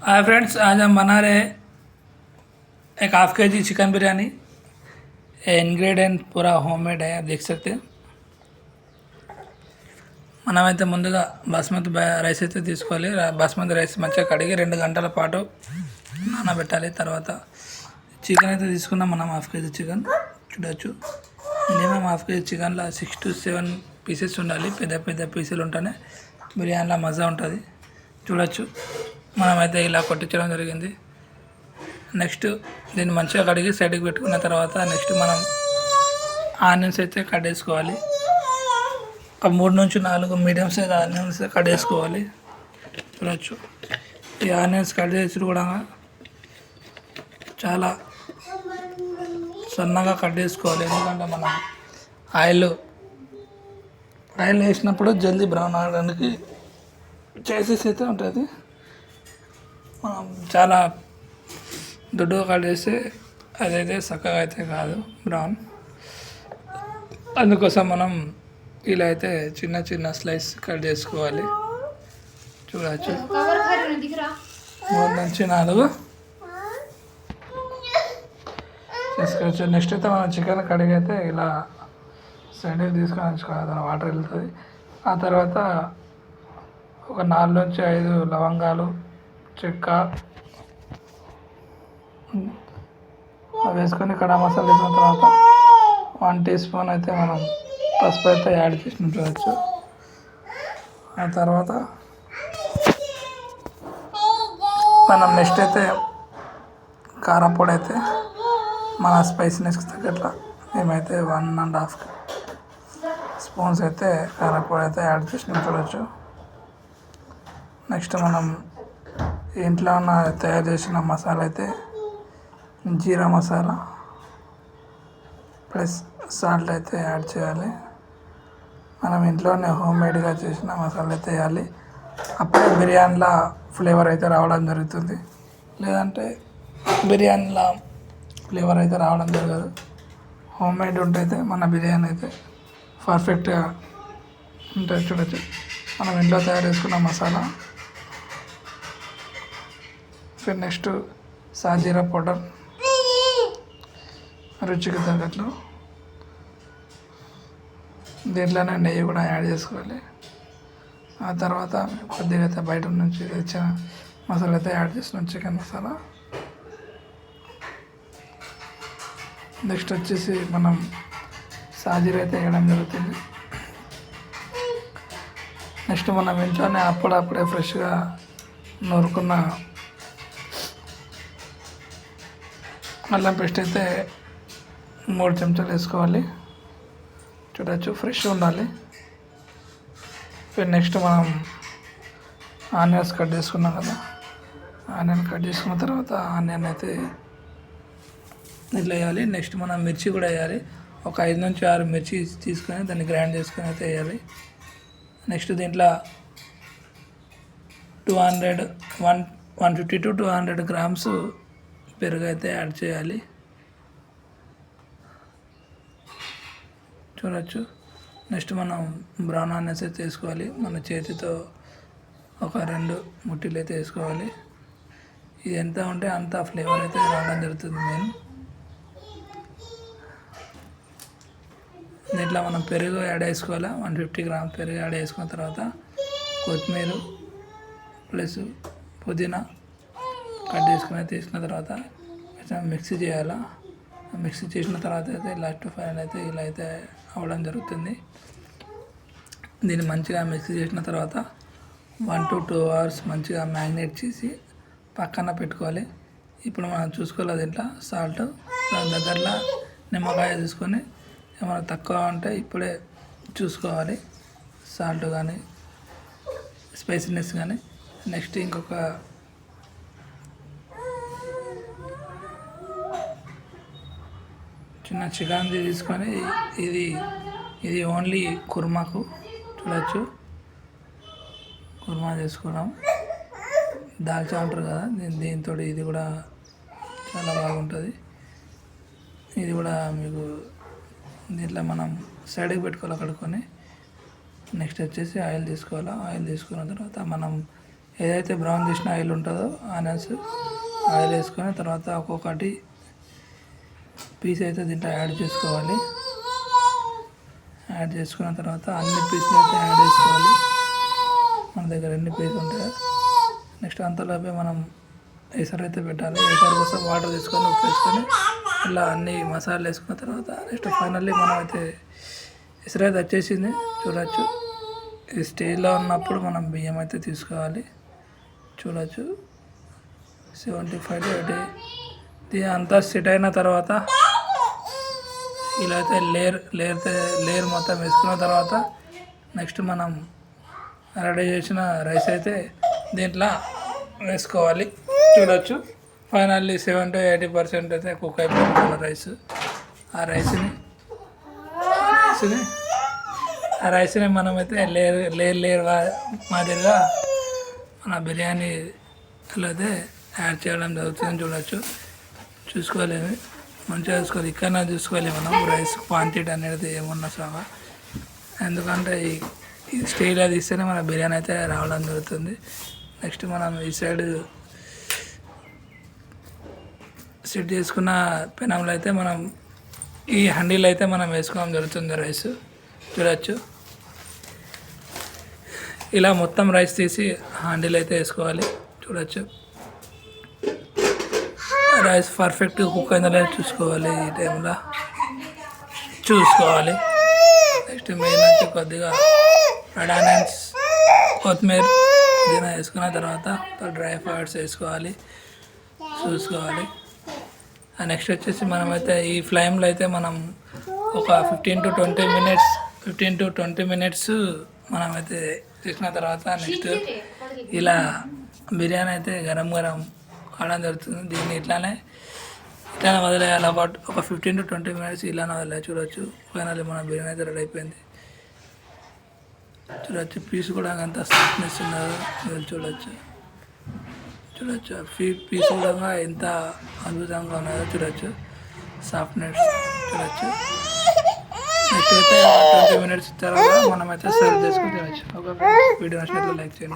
Hi friends, आज हम बना रहे हैं एक हाफ के जी चिकन बिरयानी। इंग्रेडिएंट पूरा होममेड है, आप देख सकते हैं। మనమైతే ముందుగా బాస్మతి రైస్ అయితే తీసుకోవాలి. బాస్మతి రైస్ మంచిగా కడిగి 2 గంటల పాటు నానబెట్టాలి. తర్వాత చికెన్ అయితే తీసుకున్నాం మనం, హాఫ్ కేజీ చికెన్ చూడొచ్చు. మినిమం హాఫ్ కేజీ చికెన్లో 6 to 7 పీసెస్ ఉండాలి. పెద్ద పెద్ద పీసులు ఉంటేనే బిర్యానీలో మజా ఉంటుంది. చూడొచ్చు, మనమైతే ఇలా కొట్టించడం జరిగింది. నెక్స్ట్ దీన్ని మంచిగా కడిగి సైడ్కి పెట్టుకున్న తర్వాత నెక్స్ట్ మనం ఆనియన్స్ అయితే కట్ చేసుకోవాలి. ఒక 3 నుంచి 4 మీడియం సైజ్ ఆనియన్స్ కట్ చేసుకోవాలి. చూడొచ్చు, ఈ ఆనియన్స్ కట్ చేసి కూడా చాలా సన్నగా కట్ చేసుకోవాలి. ఎందుకంటే మనం ఆయిల్ వేసినప్పుడు జల్దీ బ్రౌన్ అవడానికి చేసేసి అయితే ఉంటుంది. మనం చాలా దొడ్డుగా కట్ చేస్తే అదైతే చక్కగా అయితే కాదు బ్రౌన్. అందుకోసం మనం ఇలా అయితే చిన్న చిన్న స్లైస్ కట్ చేసుకోవాలి. చూడవచ్చు, 3 నుంచి 4 చేసుకోవచ్చు. నెక్స్ట్ అయితే మనం చికెన్ కడిగి అయితే ఇలా సైడ్కి తీసుకొని ఉంచుకోవాలి, దాని వాటర్ వెళ్తుంది. ఆ తర్వాత ఒక 4 నుంచి 5 లవంగాలు, చెక్క వేసుకొని కడా మసాలా వేసిన తర్వాత 1 టీ స్పూన్ అయితే మనం పసుపు అయితే యాడ్ చేసి ఉంచవచ్చు. ఆ తర్వాత మనం నెక్స్ట్ అయితే కారం పొడి అయితే మన స్పైసీనెస్కి తగ్గట్ల మేమైతే 1.5 స్పూన్స్ అయితే కారం పొడి అయితే యాడ్ చేసి ఉంచవచ్చు. నెక్స్ట్ మనం ఇంట్లో ఉన్న తయారు చేసిన మసాలా అయితే జీరా మసాలా ప్లస్ సాల్ట్ అయితే యాడ్ చేయాలి. మనం ఇంట్లోనే హోమ్మేడ్గా చేసిన మసాలా అయితే వేయాలి. అప్పుడే బిర్యానీలో ఫ్లేవర్ అయితే రావడం జరుగుతుంది. లేదంటే బిర్యానీలో ఫ్లేవర్ అయితే రావడం జరగదు. హోమ్మేడ్ ఉంటే మన బిర్యానీ అయితే పర్ఫెక్ట్గా ఉంటుంది. చూడొచ్చు, మనం ఇంట్లో తయారు చేసుకున్న మసాలా. నెక్స్ట్ సాజీరా పౌడర్ రుచికి తగ్గట్లు, దీంట్లోనే నెయ్యి కూడా యాడ్ చేసుకోవాలి. ఆ తర్వాత కొద్దిగా అయితే బయట నుంచి తెచ్చిన మసాలా అయితే యాడ్ చేస్తున్నాం, చికెన్ మసాలా. నెక్స్ట్ వచ్చేసి మనం సాజీరా అయితే వేయడం జరుగుతుంది. నెక్స్ట్ మనం ఇంట్లోనే అప్పుడప్పుడే ఫ్రెష్గా నూరుకున్న అల్లం పేస్ట్ అయితే 3 చెంచాలు వేసుకోవాలి. చూడవచ్చు, ఫ్రెష్ ఉండాలి. నెక్స్ట్ మనం ఆనియన్స్ కట్ చేసుకున్నాం కదా, ఆనియన్ కట్ చేసుకున్న తర్వాత ఆనియన్ అయితే ఇట్లా వేయాలి. నెక్స్ట్ మనం మిర్చి కూడా వేయాలి. ఒక 5 నుంచి 6 మిర్చి తీసుకొని దాన్ని గ్రైండ్ చేసుకొని అయితే వేయాలి. నెక్స్ట్ దీంట్లో 150 to 200 గ్రామ్స్ పెరుగు అయితే యాడ్ చేయాలి. చూడవచ్చు, నెక్స్ట్ మనం బ్రౌన్ ఆనియన్స్ అయితే వేసుకోవాలి. మన చేతితో ఒక 2 ముట్టీలు అయితే వేసుకోవాలి. ఇది ఎంత ఉంటే అంత ఫ్లేవర్ అయితే రావడం జరుగుతుంది. దీంట్లో మనం పెరుగు యాడ్ చేసుకోవాలి. 150 గ్రామ్ పెరుగు యాడ్ చేసుకున్న తర్వాత కొత్తిమీర ప్లస్ పుదీనా కట్ చేసుకుని తీసుకున్న తర్వాత మిక్సీ చేయాలి. మిక్సీ చేసిన తర్వాత అయితే లాస్ట్ ఫైనల్ అయితే ఇలా అయితే అవ్వడం జరుగుతుంది. దీన్ని మంచిగా మిక్సీ చేసిన తర్వాత 1 to 2 hours మంచిగా మ్యారినేట్ చేసి పక్కన పెట్టుకోవాలి. ఇప్పుడు మనం చూసుకోవాలి దీంట్లో సాల్ట్, దాని దగ్గరలో నిమ్మకాయ తీసుకొని ఏమైనా తక్కువ ఉంటే ఇప్పుడే చూసుకోవాలి, సాల్ట్ కానీ స్పైసీనెస్ కానీ. నెక్స్ట్ ఇంకొక చిన్న చికెన్ తీసుకొని ఇది ఓన్లీ కుర్మాకు. చూడవచ్చు, కుర్మా చేసుకోవడం దాల్చా అంటారు కదా, దీంతో ఇది కూడా చాలా బాగుంటుంది. ఇది కూడా మీకు దీంట్లో మనం సైడ్కి పెట్టుకోవాలి కడుక్కొని. నెక్స్ట్ వచ్చేసి ఆయిల్ తీసుకోవాలి. ఆయిల్ తీసుకున్న తర్వాత మనం ఏదైతే బ్రౌన్ చేసిన ఆయిల్ ఉంటుందో ఆనియన్స్ ఆయిల్ వేసుకొని తర్వాత ఒక్కొక్కటి పీస్ అయితే దీంట్లో యాడ్ చేసుకోవాలి. యాడ్ చేసుకున్న తర్వాత అన్ని పీసులు అయితే యాడ్ చేసుకోవాలి. మన దగ్గర ఎన్ని పీసులు ఉంటాయో నెక్స్ట్ అంతలోపే మనం ఎసరు అయితే పెట్టాలి. ఎసరు కోసం వాటర్ తీసుకొని ఉప్పు వేసుకొని ఇలా అన్ని మసాలాలు వేసుకున్న తర్వాత నెక్స్ట్ ఫైనల్లీ మనం అయితే ఎసరు అయితే వచ్చేసింది చూడొచ్చు. ఈ స్టేజ్లో ఉన్నప్పుడు మనం బియ్యం అయితే తీసుకోవాలి. చూడొచ్చు 75 to 80. దీని అంతా సెట్ అయిన తర్వాత ఇలా అయితే లేయర్ మొత్తం వేసుకున్న తర్వాత నెక్స్ట్ మనం రెడీ చేసిన రైస్ అయితే దీంట్లో వేసుకోవాలి. చూడొచ్చు ఫైనల్లీ 70 to 80% అయితే కుక్ అయిపోతుంది రైస్. ఆ రైస్ని మనమైతే లేయర్ మాదిరిగా మన బిర్యానీలో అయితే యాడ్ చేయడం జరుగుతుంది. చూడొచ్చు చూసుకోవాలి, మంచిగా చూసుకోవాలి. ఇక్కడ చూసుకోవాలి మనం రైస్ క్వాంటిటీ అనేది ఏమన్నా సహా, ఎందుకంటే ఈ స్టేజ్లో తీస్తేనే మన బిర్యానీ అయితే రావడం జరుగుతుంది. నెక్స్ట్ మనం ఈ సైడ్ సెట్ చేసుకున్న పెనంలో అయితే మనం ఈ హండీలో అయితే మనం వేసుకోవడం జరుగుతుంది రైస్. చూడొచ్చు ఇలా మొత్తం రైస్ తీసి హండీలో అయితే వేసుకోవాలి. చూడొచ్చు రైస్ పర్ఫెక్ట్ కుక్ అయిందో లేదో చూసుకోవాలి. ఈ టైంలో చూసుకోవాలి. నెక్స్ట్ మెయిన్ వచ్చి కొద్దిగా రెడ్ ఆనియన్స్, కొత్తిమీర, పుదీనా వేసుకున్న తర్వాత డ్రై ఫ్రూట్స్ వేసుకోవాలి, చూసుకోవాలి. నెక్స్ట్ వచ్చేసి మనమైతే ఈ ఫ్లేమ్లో అయితే మనం ఒక 15 to 20 minutes మనమైతే చేసిన తర్వాత నెక్స్ట్ ఇలా బిర్యానీ అయితే గరం కావడం జరుగుతుంది. దీన్ని ఇట్లానే వదిలేయాలి. ఒక 15 to 20 minutes ఇలానే వదిలే. చూడొచ్చు ఫైనల్లీ మన బిర్యానీ అయితే రెడీ అయిపోయింది. చూడొచ్చు పీస్ కూడా అంత సాఫ్ట్నెస్ ఉన్నదో మీరు చూడొచ్చు పీస్ కూడా ఎంత అద్భుతంగా ఉన్నదో చూడొచ్చు. సాఫ్ట్నెస్ చూడొచ్చు. నెక్స్ట్ అయితే 20 minutes తర్వాత మనమైతే సర్వ్ చేసుకుని తినచ్చు. ఒక వీడియో నచ్చినట్లయితే లైక్ చేయండి.